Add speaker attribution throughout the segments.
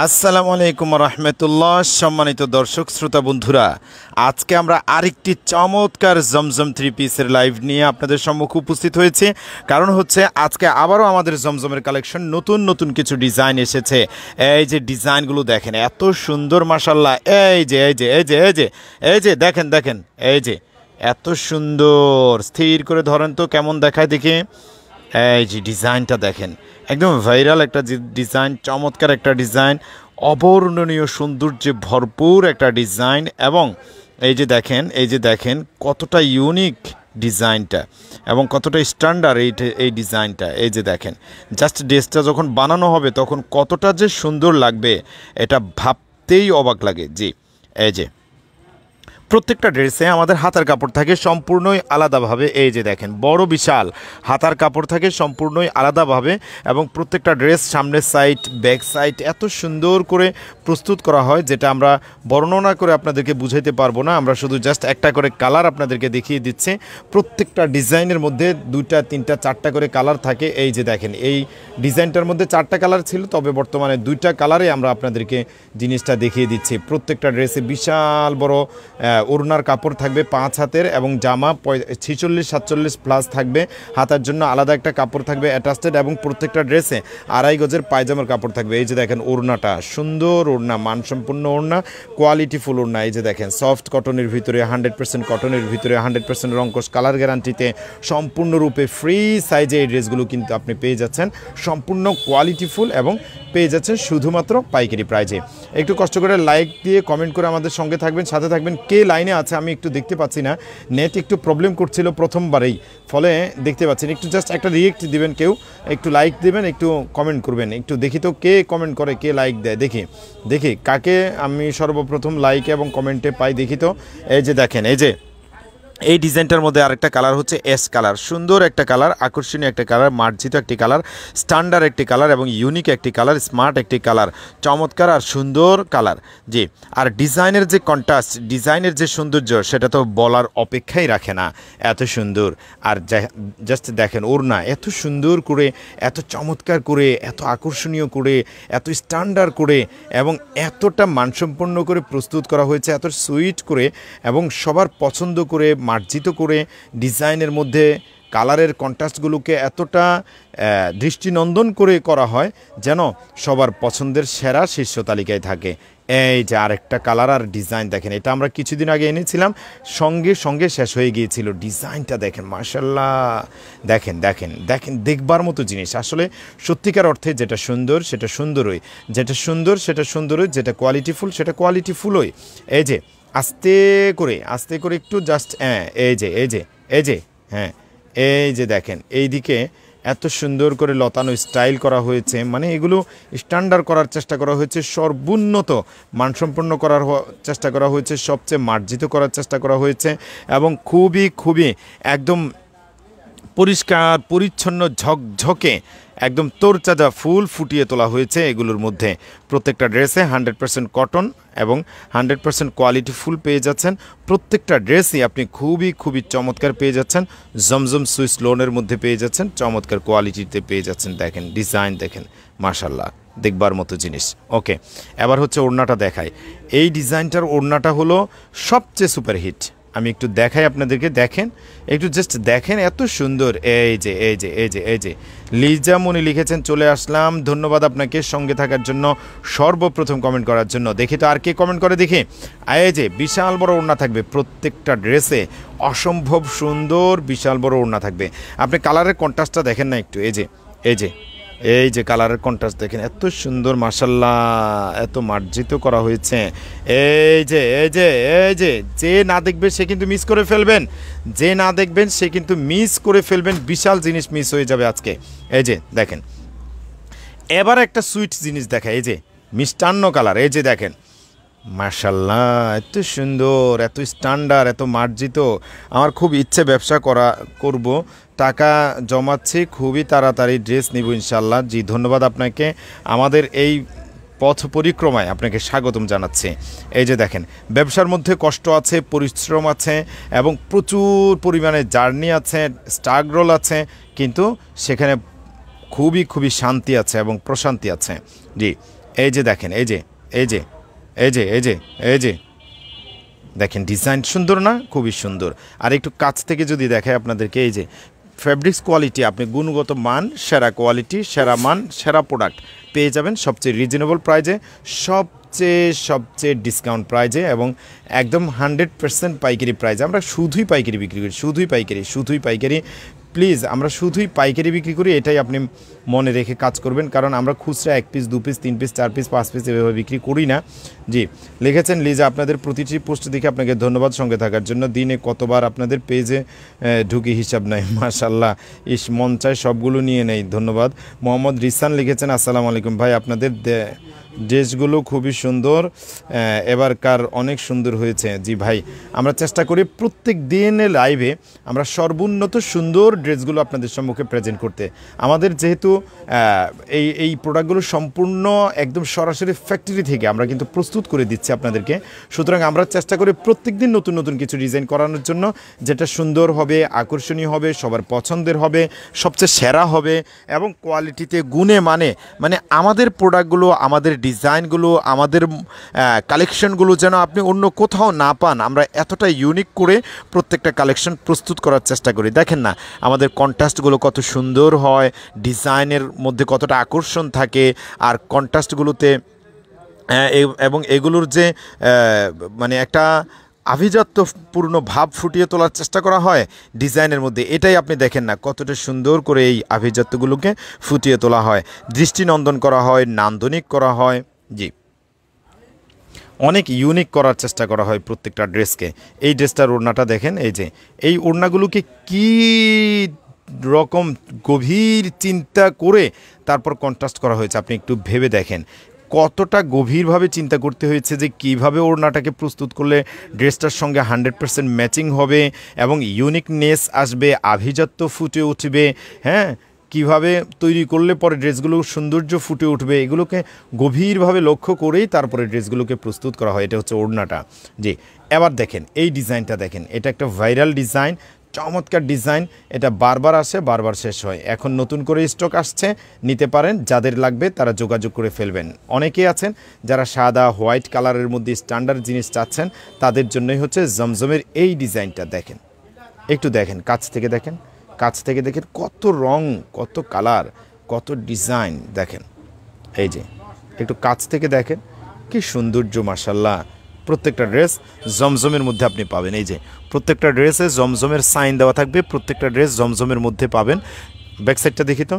Speaker 1: আসসালামু আলাইকুম রহমতুল্লাহ। সম্মানিত দর্শক শ্রোতা বন্ধুরা, আজকে আমরা আরেকটি চমৎকার জমজম থ্রি পিসের লাইভ নিয়ে আপনাদের সম্মুখে উপস্থিত হয়েছে। কারণ হচ্ছে আজকে আবারও আমাদের জমজমের কালেকশন নতুন নতুন কিছু ডিজাইন এসেছে। এই যে ডিজাইনগুলো দেখেন, এত সুন্দর মাশাল্লাহ। এই যে এই যে এই যে এই যে এই যে দেখেন দেখেন, এই যে এত সুন্দর। স্থির করে ধরেন তো কেমন দেখায় দেখে। এই যে ডিজাইনটা দেখেন, একদম ভাইরাল একটা ডিজাইন, চমৎকার একটা ডিজাইন, অবর্ণনীয় সৌন্দর্যে ভরপুর একটা ডিজাইন। এবং এই যে দেখেন, এই যে দেখেন কতটা ইউনিক ডিজাইনটা এবং কতটা স্ট্যান্ডার্ড এই ডিজাইনটা। এই যে দেখেন, জাস্ট ড্রেসটা যখন বানানো হবে তখন কতটা যে সুন্দর লাগবে এটা ভাবতেই অবাক লাগে। জি, এই যে প্রত্যেকটা ড্রেসে আমাদের হাতার কাপড় থাকে সম্পূর্ণই আলাদাভাবে। এই যে দেখেন বড় বিশাল হাতার কাপড় থাকে সম্পূর্ণই আলাদাভাবে, এবং প্রত্যেকটা ড্রেস সামনের সাইড ব্যাক সাইড এত সুন্দর করে প্রস্তুত করা হয় যেটা আমরা বর্ণনা করে আপনাদেরকে বুঝাইতে পারবো না। আমরা শুধু জাস্ট একটা করে কালার আপনাদেরকে দেখিয়ে দিচ্ছি। প্রত্যেকটা ডিজাইনের মধ্যে 2টা 3টা 4টা করে কালার থাকে। এই যে দেখেন, এই ডিজাইনটার মধ্যে 4টা কালার ছিল, তবে বর্তমানে 2টা কালারে আমরা আপনাদেরকে জিনিসটা দেখিয়ে দিচ্ছি। প্রত্যেকটা ড্রেসে বিশাল বড় ওড়নার কাপড় থাকবে 5 হাতের, এবং জামা 46-47 প্লাস থাকবে। হাতার জন্য আলাদা একটা কাপড় থাকবে অ্যাটাচড, এবং প্রত্যেকটা ড্রেসে 2.5 গজের পায়জামার কাপড় থাকবে। এই যে দেখেন ওড়নাটা, সুন্দর ওড়না, মানসম্পন্ন ওড়না, কোয়ালিটিফুল ওড়না। এই যে দেখেন সফট কটনের ভিতরে 100% কটনের ভিতরে 100% রংকশ কালার গ্যারান্টিতে সম্পূর্ণরূপে ফ্রি সাইজে এই ড্রেসগুলো কিন্তু আপনি পেয়ে যাচ্ছেন, সম্পূর্ণ কোয়ালিটিফুল, এবং পেয়ে যাচ্ছেন শুধুমাত্র পাইকারি প্রাইজে। একটু কষ্ট করে লাইক দিয়ে কমেন্ট করে আমাদের সঙ্গে থাকবেন, সাথে থাকবেন। কে লাইনে আছে আমি একটু দেখতে পাচ্ছি না, নেট একটু প্রবলেম করছিল প্রথমবারেই, ফলে দেখতে পাচ্ছেন। একটু জাস্ট একটা রিয়েক্ট দিবেন, কেউ একটু লাইক দিবেন, একটু কমেন্ট করবেন। একটু দেখি তো কে কমেন্ট করে, কে লাইক দেয়, দেখি দেখি কাকে আমি সর্বপ্রথম লাইক এবং কমেন্টে পাই, দেখি তো। এই যে দেখেন, এই যে এই ডিজাইনটার মধ্যে আরেকটা কালার হচ্ছে অ্যাশ কালার, সুন্দর একটা কালার, আকর্ষণীয় একটা কালার, মার্জিত একটি কালার, স্ট্যান্ডার্ড একটি কালার, এবং ইউনিক একটি কালার, স্মার্ট একটি কালার, চমৎকার আর সুন্দর কালার। জি, আর ডিজাইনের যে কন্ট্রাস্ট, ডিজাইনের যে সৌন্দর্য সেটা তো বলার অপেক্ষাই রাখে না, এত সুন্দর। আর জাস্ট দেখেন ওড়না এত সুন্দর করে, এত চমৎকার করে, এত আকর্ষণীয় করে, এত স্ট্যান্ডার্ড করে, এবং এতটা মানসম্পন্ন করে প্রস্তুত করা হয়েছে, এত সুইট করে এবং সবার পছন্দ করে মার্জিত করে। ডিজাইনের মধ্যে কালারের কন্ট্রাস্টগুলোকে এতটা দৃষ্টিনন্দন করে করা হয় যেন সবার পছন্দের সেরা শীর্ষ তালিকায় থাকে। এই যে আরেকটা কালার আর ডিজাইন দেখেন, এটা আমরা কিছুদিন আগে এনেছিলাম, সঙ্গে সঙ্গে শেষ হয়ে গিয়েছিল। ডিজাইনটা দেখেন মাশাল্লাহ, দেখেন দেখেন দেখেন, দেখবার মতো জিনিস। আসলে সত্যিকার অর্থে যেটা সুন্দর সেটা সুন্দরই, যেটা সুন্দর সেটা সুন্দরই, যেটা কোয়ালিটিফুল সেটা কোয়ালিটিফুলই। এই যে আস্তে করে একটু জাস্ট, হ্যাঁ এই যে এই যে এই যে, হ্যাঁ এই যে দেখেন, এই দিকে এত সুন্দর করে লতানো স্টাইল করা হয়েছে, মানে এগুলো স্ট্যান্ডার্ড করার চেষ্টা করা হয়েছে, সর্বোন্নত মানসম্পন্ন করার চেষ্টা করা হয়েছে, সবচেয়ে মার্জিত করার চেষ্টা করা হয়েছে, এবং খুবই খুবই একদম পরিষ্কার পরিচ্ছন্ন ঝকঝকে একদম তোরচাঁদা ফুল ফুটিয়ে তোলা হয়েছে এগুলোর মধ্যে। প্রত্যেকটা ড্রেসে 100% কটন এবং 100% কোয়ালিটি ফুল পেয়ে যাচ্ছেন। প্রত্যেকটা ড্রেসই আপনি খুবই খুবই চমৎকার পেয়ে যাচ্ছেন। জমজম সুইস লোনের মধ্যে পেয়ে যাচ্ছেন, চমৎকার কোয়ালিটিতে পেয়ে যাচ্ছেন। দেখেন ডিজাইন দেখেন মাশাল্লাহ, দেখবার মতো জিনিস। ওকে, এবার হচ্ছে ওড়নাটা দেখায়। এই ডিজাইনটার ওড়নাটা হলো সবচেয়ে সুপারহিট। আমি একটু দেখাই আপনাদেরকে, দেখেন একটু জাস্ট দেখেন, এত সুন্দর। এই যে এই যে এই যে এই যে লিজা মনি লিখেছেন, চলে আসলাম, ধন্যবাদ আপনাকে সঙ্গে থাকার জন্য, সর্বপ্রথম কমেন্ট করার জন্য। দেখি তো আর কে কমেন্ট করে দেখি। এই যে বিশাল বড় ওড়না থাকবে প্রত্যেকটা ড্রেসে, অসম্ভব সুন্দর বিশাল বড় ওড়না থাকবে। আপনি কালারের কন্ট্রাস্টটা দেখেন না একটু, এই যে এই যে এই যে কালারের কন্ট্রাস্ট দেখেন, এত সুন্দর মাশাল্লাহ, এত মার্জিত করা হয়েছে। এই যে এই যে এই যে, যে না দেখবে সে কিন্তু মিস করে ফেলবেন, যে না দেখবেন সে কিন্তু মিস করে ফেলবেন, বিশাল জিনিস মিস হয়ে যাবে আজকে। এই যে দেখেন, এবার একটা সুইট জিনিস দেখায়, এই যে মিষ্টান্ন কালার। এই যে দেখেন মাশাল্লাহ, এত সুন্দর, এত স্ট্যান্ডার্ড, এত মার্জিত। আমার খুব ইচ্ছে ব্যবসা করব, টাকা জমাচ্ছি, খুবই তাড়াতাড়ি ড্রেস নিব ইনশাল্লাহ। জি ধন্যবাদ আপনাকে, আমাদের এই পথ পরিক্রমায় আপনাকে স্বাগতম জানাচ্ছি। এই যে দেখেন, ব্যবসার মধ্যে কষ্ট আছে, পরিশ্রম আছে, এবং প্রচুর পরিমাণে জার্নি আছে, স্ট্রাগল আছে, কিন্তু সেখানে খুবই খুবই শান্তি আছে এবং প্রশান্তি আছে। জি, এই যে দেখেন, এই যে এই যে এই যে এই যে এই যে দেখেন, ডিজাইন সুন্দর না? খুবই সুন্দর। আর একটু কাছ থেকে যদি দেখায় আপনাদেরকে, এই যে ফ্যাব্রিক্স কোয়ালিটি, আপনি গুণগত মান, সেরা কোয়ালিটি, সেরা মান, সেরা প্রোডাক্ট পেয়ে যাবেন সবচেয়ে রিজনেবল প্রাইজে, সবচেয়ে ডিসকাউন্ট প্রাইজে, এবং একদম 100% পাইকারি প্রাইজে। আমরা শুধুই পাইকারি বিক্রি করি, শুধুই পাইকারি। প্লিজ, আমরা শুধুই পাইকারি বিক্রি করি, এটাই আপনি মনে রেখে কাজ করবেন, কারণ আমরা খুচরা 1 piece 2 piece 3 piece 4 piece 5 piece এভাবে বিক্রি করি না। জি, লিখেছেন লিজা, আপনাদের প্রতিটি পোস্ট দেখে আপনাকে ধন্যবাদ সঙ্গে থাকার জন্য। দিনে কতবার আপনাদের পেজে ঢুকি হিসাব নাই, মাশাল্লাহ, মন চায় সবগুলো নিয়ে নেই, ধন্যবাদ। মোহাম্মদ রিসান লিখেছেন, আসসালামু আলাইকুম ভাই, আপনাদের ড্রেসগুলো খুবই সুন্দর, এবারকার অনেক সুন্দর হয়েছে। জি ভাই, আমরা চেষ্টা করি প্রত্যেক দিনে লাইভে আমরা সর্বোন্নত সুন্দর ড্রেসগুলো আপনাদের সম্মুখে প্রেজেন্ট করতে। আমাদের যেহেতু এই প্রোডাক্টগুলো সম্পূর্ণ একদম সরাসরি ফ্যাক্টরি থেকে আমরা কিন্তু প্রস্তুত করে দিচ্ছি আপনাদেরকে, সুতরাং আমরা চেষ্টা করি প্রত্যেক দিন নতুন নতুন কিছু ডিজাইন করানোর জন্য, যেটা সুন্দর হবে, আকর্ষণীয় হবে, সবার পছন্দের হবে, সবচেয়ে সেরা হবে, এবং কোয়ালিটিতে গুণে মানে আমাদের প্রোডাক্টগুলো, আমাদের ডিজাইনগুলো, আমাদের কালেকশনগুলো যেন আপনি অন্য কোথাও না পান। আমরা এতটা ইউনিক করে প্রত্যেকটা কালেকশন প্রস্তুত করার চেষ্টা করি। দেখেন না আমাদের কন্ট্রাস্টগুলো কত সুন্দর হয়, ডিজাইনের মধ্যে কতটা আকর্ষণ থাকে, আর কন্ট্রাস্টগুলোতে এবং এগুলোর যে মানে একটা আভিজাত্যপূর্ণ ভাব ফুটিয়ে তোলার চেষ্টা করা হয় ডিজাইনের মধ্যে, এটাই আপনি দেখেন না কতটা সুন্দর করে এই আভিজাত্যগুলোকে ফুটিয়ে তোলা হয়, দৃষ্টিনন্দন করা হয়, নান্দনিক করা হয়। জি, অনেক ইউনিক করার চেষ্টা করা হয় প্রত্যেকটা ড্রেসকে। এই ড্রেসটার ওড়নাটা দেখেন, এই যে এই ওড়নাগুলোকে কি রকম গভীর চিন্তা করে তারপর কন্ট্রাস্ট করা হয়েছে, আপনি একটু ভেবে দেখেন কতটা গভীরভাবে চিন্তা করতে হয়েছে যে কিভাবে ওড়নাটাকে প্রস্তুত করলে ড্রেসটার সঙ্গে 100% ম্যাচিং হবে এবং ইউনিকনেস আসবে, আভিজাত্য ফুটে উঠবে। হ্যাঁ, কিভাবে তৈরি করলে পরে ড্রেসগুলো সৌন্দর্য ফুটে উঠবে, এগুলোকে গভীরভাবে লক্ষ্য করেই তারপরে ড্রেসগুলোকে প্রস্তুত করা হয়। এটা হচ্ছে ওড়নাটা। জি, এবার দেখেন এই ডিজাইনটা দেখেন, এটা একটা ভাইরাল ডিজাইন, চমৎকার ডিজাইন, এটা বারবার আসে, বারবার শেষ হয়। এখন নতুন করে স্টক আসছে, নিতে পারেন, যাদের লাগবে তারা যোগাযোগ করে ফেলবেন। অনেকেই আছেন যারা সাদা হোয়াইট কালারের মধ্যে স্ট্যান্ডার্ড জিনিস চাচ্ছেন, তাদের জন্যই হচ্ছে জমজমের এই ডিজাইনটা। দেখেন, একটু দেখেন, কাছ থেকে দেখেন, কত রং, কত কালার, কত ডিজাইন দেখেন। এই যে একটু কাছ থেকে দেখেন কি সৌন্দর্য, মাশাল্লাহ। প্রত্যেকটা ড্রেস জমজমের মধ্যে আপনি পাবেন। এই যে প্রত্যেকটা ড্রেসে জমজমের সাইন দেওয়া থাকবে, প্রত্যেকটা ড্রেস জমজমের মধ্যে পাবেন। ব্যাকসাইডটা দেখি তো,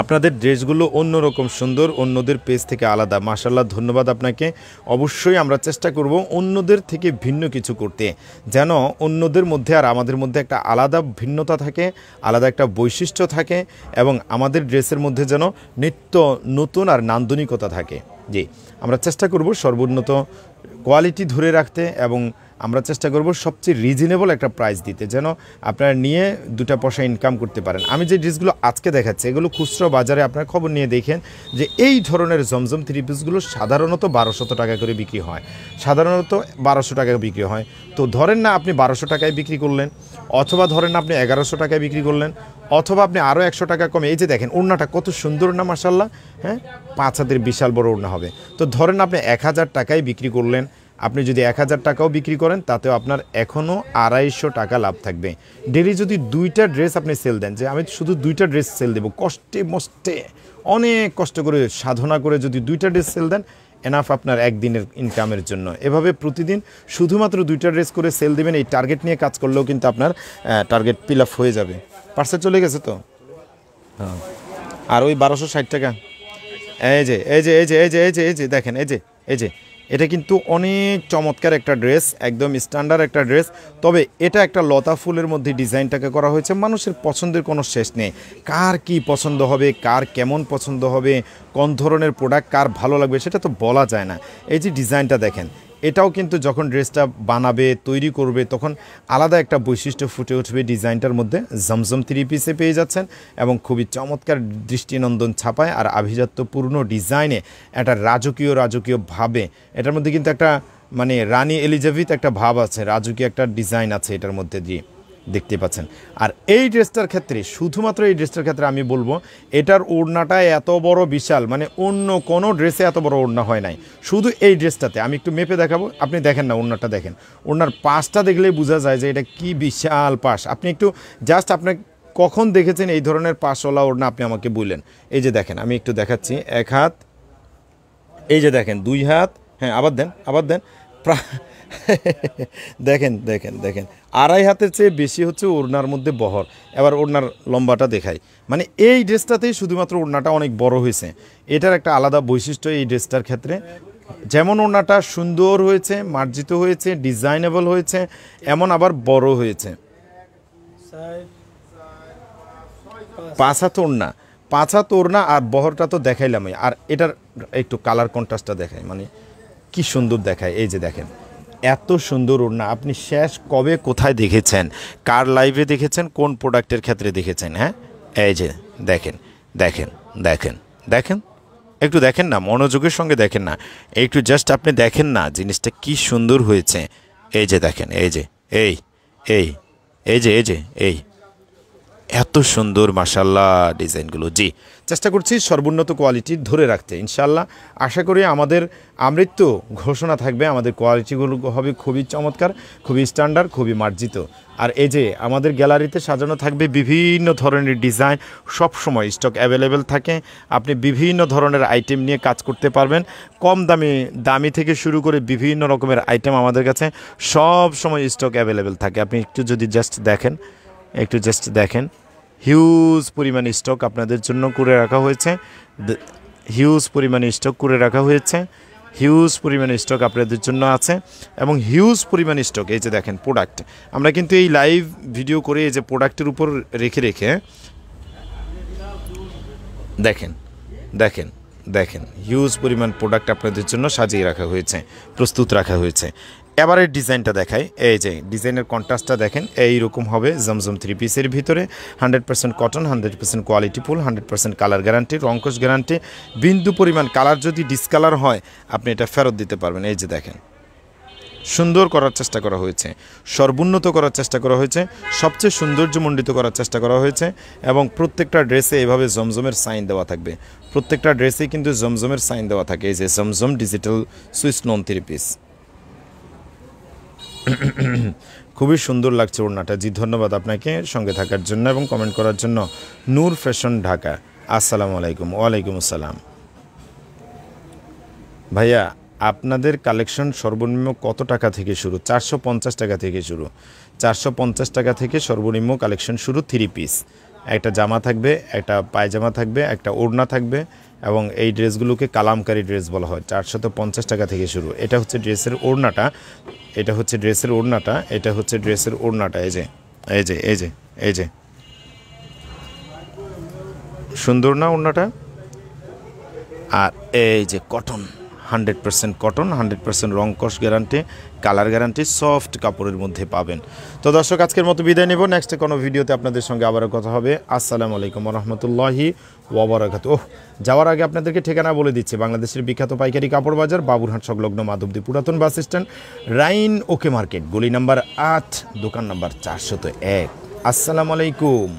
Speaker 1: আপনাদের ড্রেসগুলো অন্যরকম সুন্দর, অন্যদের পেজ থেকে আলাদা। মাশাল্লাহ, ধন্যবাদ আপনাকে। অবশ্যই আমরা চেষ্টা করব অন্যদের থেকে ভিন্ন কিছু করতে, যেন অন্যদের মধ্যে আর আমাদের মধ্যে একটা আলাদা ভিন্নতা থাকে, আলাদা একটা বৈশিষ্ট্য থাকে, এবং আমাদের ড্রেসের মধ্যে যেন নিত্য নতুন আর নান্দনিকতা থাকে। জি, আমরা চেষ্টা করব সর্বোন্নত কোয়ালিটি ধরে রাখতে, এবং আমরা চেষ্টা করব সবচেয়ে রিজনেবল একটা প্রাইস দিতে, যেন আপনারা নিয়ে দুটা পয়সা ইনকাম করতে পারেন। আমি যে ড্রেসগুলো আজকে দেখাচ্ছি এগুলো খুচরো বাজারে আপনারা খবর নিয়ে দেখেন যে এই ধরনের জমজম থ্রি পিসগুলো সাধারণত 1200 টাকা করে বিক্রি হয়, সাধারণত 1200 টাকায় বিক্রি হয়। তো ধরেন না আপনি 1200 টাকায় বিক্রি করলেন, অথবা ধরেন না আপনি 1100 টাকায় বিক্রি করলেন, অথবা আপনি আরও 100 টাকা কমে। এই যে দেখেন ওড়নাটা কত সুন্দর না, মাশাল্লাহ। হ্যাঁ, 5 হাতের বিশাল বড় ওড়না হবে। তো ধরেন আপনি 1000 টাকায় বিক্রি করলেন, আপনি যদি 1000 টাকাও বিক্রি করেন তাতেও আপনার এখনও 250 টাকা লাভ থাকবে। ডেলি যদি 2টা ড্রেস আপনি সেল দেন, যে আমি শুধু 2টা ড্রেস সেল দেবো, কষ্টে মষ্টে অনেক কষ্ট করে সাধনা করে যদি 2টা ড্রেস সেল দেন, এনাফ আপনার একদিনের ইনকামের জন্য। এভাবে প্রতিদিন শুধুমাত্র 2টা ড্রেস করে সেল দেবেন, এই টার্গেট নিয়ে কাজ করলেও কিন্তু আপনার টার্গেট ফিল আপ হয়ে যাবে। পার্সেল চলে গেছে তো? হ্যাঁ। আর ওই 1260 টাকা, এই যে এই যে এই যে এই যে এই যে এই যে দেখেন, এই যে এটা কিন্তু অনেক চমৎকার একটা ড্রেস, একদম স্ট্যান্ডার্ড একটা ড্রেস। তবে এটা একটা লতা ফুলের মধ্যে ডিজাইনটাকে করা হয়েছে। মানুষের পছন্দের কোনো শেষ নেই, কার কি পছন্দ হবে, কার কেমন পছন্দ হবে, কোন ধরনের প্রোডাক্ট কার ভালো লাগবে সেটা তো বলা যায় না। এই যে ডিজাইনটা দেখেন, এটাও কিন্তু যখন ড্রেসটা বানাবে, তৈরি করবে, তখন আলাদা একটা বৈশিষ্ট্য ফুটে উঠবে ডিজাইনটার মধ্যে। জমজম থ্রি পিসে পেয়ে যাচ্ছেন, এবং খুবই চমৎকার দৃষ্টিনন্দন ছাপায় আর আভিজাত্যপূর্ণ ডিজাইনে, একটা রাজকীয় ভাবে। এটার মধ্যে কিন্তু একটা মানে রানী এলিজাবেথ একটা ভাব আছে, রাজকীয় একটা ডিজাইন আছে এটার মধ্যে দিয়ে। দেখতে পাচ্ছেন। আর এই ড্রেসটার ক্ষেত্রে, শুধুমাত্র এই ড্রেসটার ক্ষেত্রে আমি বলবো এটার ওড়নাটা এত বড় বিশাল, মানে অন্য কোনো ড্রেসে এত বড় ওড়না হয় নাই, শুধু এই ড্রেসটাতে। আমি একটু মেপে দেখাবো, আপনি দেখেন না ওড়নাটা দেখেন, ওড়নার পাশটা দেখলেই বোঝা যায় যে এটা কি বিশাল পাশ। আপনি একটু জাস্ট আপনি কখন দেখেছেন এই ধরনের পাশওয়ালা ওড়না আপনি আমাকে বললেন। এই যে দেখেন, আমি একটু দেখাচ্ছি, এক হাত, এই যে দেখেন দুই হাত, হ্যাঁ আবার দেন, আবার দেন, দেখেন দেখেন দেখেন, আড়াই হাতের চেয়ে বেশি হচ্ছে ওড়নার মধ্যে বহর। এবার ওড়নার লম্বাটা দেখাই, মানে এই ড্রেসটাতেই শুধুমাত্র ওড়নাটা অনেক বড় হয়েছে। এটার একটা আলাদা বৈশিষ্ট্য এই ড্রেসটার ক্ষেত্রে, যেমন ওড়নাটা সুন্দর হয়েছে, মার্জিত হয়েছে, ডিজাইনেবল হয়েছে, এমন আবার বড় হয়েছে। 5 হাত ওড়না, 5 হাত ওড়না, আর বহরটা তো দেখাইলামই। আর এটার একটু কালার কন্ট্রাস্টটা দেখাই, মানে কি সুন্দর দেখায়। এই যে দেখেন, এত সুন্দর ওড়না আপনি শেষ কবে কোথায় দেখেছেন, কার লাইভে দেখেছেন, কোন প্রোডাক্টের ক্ষেত্রে দেখেছেন? হ্যাঁ, এই যে দেখেন দেখেন দেখেন দেখেন, একটু দেখেন না, মনোযোগের সঙ্গে দেখেন না, একটু জাস্ট আপনি দেখেন না জিনিসটা কি সুন্দর হয়েছে। এই যে দেখেন, এই যে এই এই এই যে এই যে এই এত সুন্দর মাশাআল্লাহ ডিজাইনগুলো। জি, চেষ্টা করছি সর্বোন্নত কোয়ালিটি ধরে রাখতে, ইনশাআল্লাহ। আশা করি আমাদের আমৃত্য ঘোষণা থাকবে, আমাদের কোয়ালিটিগুলো হবে খুবই চমৎকার, খুবই স্ট্যান্ডার্ড, খুবই মার্জিত। আর এই যে আমাদের গ্যালারিতে সাজানো থাকবে বিভিন্ন ধরনের ডিজাইন, সব সময় স্টক অ্যাভেলেবেল থাকে। আপনি বিভিন্ন ধরনের আইটেম নিয়ে কাজ করতে পারবেন, কম দামি থেকে শুরু করে বিভিন্ন রকমের আইটেম আমাদের কাছে সব সময় স্টক অ্যাভেলেবেল থাকে। আপনি একটু যদি জাস্ট দেখেন, একটু জাস্ট দেখেন, হিউজ পরিমাণ স্টক আপনাদের জন্য করে রাখা হয়েছে, হিউজ পরিমাণ স্টক করে রাখা হয়েছে, হিউজ পরিমাণ স্টক আপনাদের জন্য আছে, এবং হিউজ পরিমাণ স্টক। এই যে দেখেন প্রোডাক্ট, আমরা কিন্তু এই লাইভ ভিডিও করে এই যে প্রোডাক্টের উপর রেখে রেখে দেখেন দেখেন দেখেন, হিউজ পরিমাণ প্রোডাক্ট আপনাদের জন্য সাজিয়ে রাখা হয়েছে, প্রস্তুত রাখা হয়েছে। এবারের ডিজাইনটা দেখাই, এই যে ডিজাইনের কন্ট্রাস্টটা দেখেন, এইরকম হবে জমজম 3 পিসের ভিতরে, 100% cotton, 100% quality full, 100% colour guarantee, রংকশ গ্যারান্টি। বিন্দু পরিমাণ কালার যদি ডিসকালার হয় আপনি এটা ফেরত দিতে পারবেন। এই যে দেখেন, সুন্দর করার চেষ্টা করা হয়েছে, সর্বোন্নত করার চেষ্টা করা হয়েছে, সবচেয়ে সৌন্দর্যমণ্ডিত করার চেষ্টা করা হয়েছে, এবং প্রত্যেকটা ড্রেসে এভাবে জমজমের সাইন দেওয়া থাকবে। প্রত্যেকটা ড্রেসেই কিন্তু জমজমের সাইন দেওয়া থাকে। এই যে জমজম ডিজিটাল সুইস নন 3 পিস, খুবই সুন্দর লাগছে ওড়নাটা। জি, ধন্যবাদ আপনাকে সঙ্গে থাকার জন্য এবং কমেন্ট করার জন্য। নূর ফ্যাশন, ঢাকা। আসসালামু আলাইকুম। ওয়ালাইকুম আসসালাম। ভাইয়া, আপনাদের কালেকশন সর্বনিম্ন কত টাকা থেকে শুরু? 450 টাকা থেকে শুরু, 450 টাকা থেকে সর্বনিম্ন কালেকশন শুরু। 3 পিস, একটা জামা থাকবে, একটা পায়জামা থাকবে, একটা ওড়না থাকবে, এবং এই ড্রেসগুলোকে কালামকারী ড্রেস বলা হয়। 450 টাকা থেকে শুরু। এটা হচ্ছে ড্রেসের ওড়নাটা, এটা হচ্ছে ড্রেসের ওড়নাটা, এটা হচ্ছে ড্রেসের ওড়নাটা। এই যে এই যে এই যে এই যে সুন্দর না ওড়নাটা? আর এই যে কটন, 100% কটন, 100% রংকশ গ্যারান্টি, কালার গ্যারান্টি, সফট কাপড়ের মধ্যে পাবেন। তো দর্শক, আজকের মতো বিদায় নেব, নেক্সট কোনো ভিডিওতে আপনাদের সঙ্গে আবারও কথা হবে। আসসালামু আলাইকুম রহমতুল্লাহি ওয়াবারাকাতুহু। যাওয়ার আগে আপনাদেরকে ঠিকানা বলে দিচ্ছি, বাংলাদেশের বিখ্যাত পাইকারি কাপড় বাজার, বাবুরহাট সংলগ্ন মাধবদী পুরাতন বাস স্ট্যান্ড, রাইন ওকে মার্কেট, গলি নাম্বার 8, দোকান নাম্বার 401। আসসালামু আলাইকুম।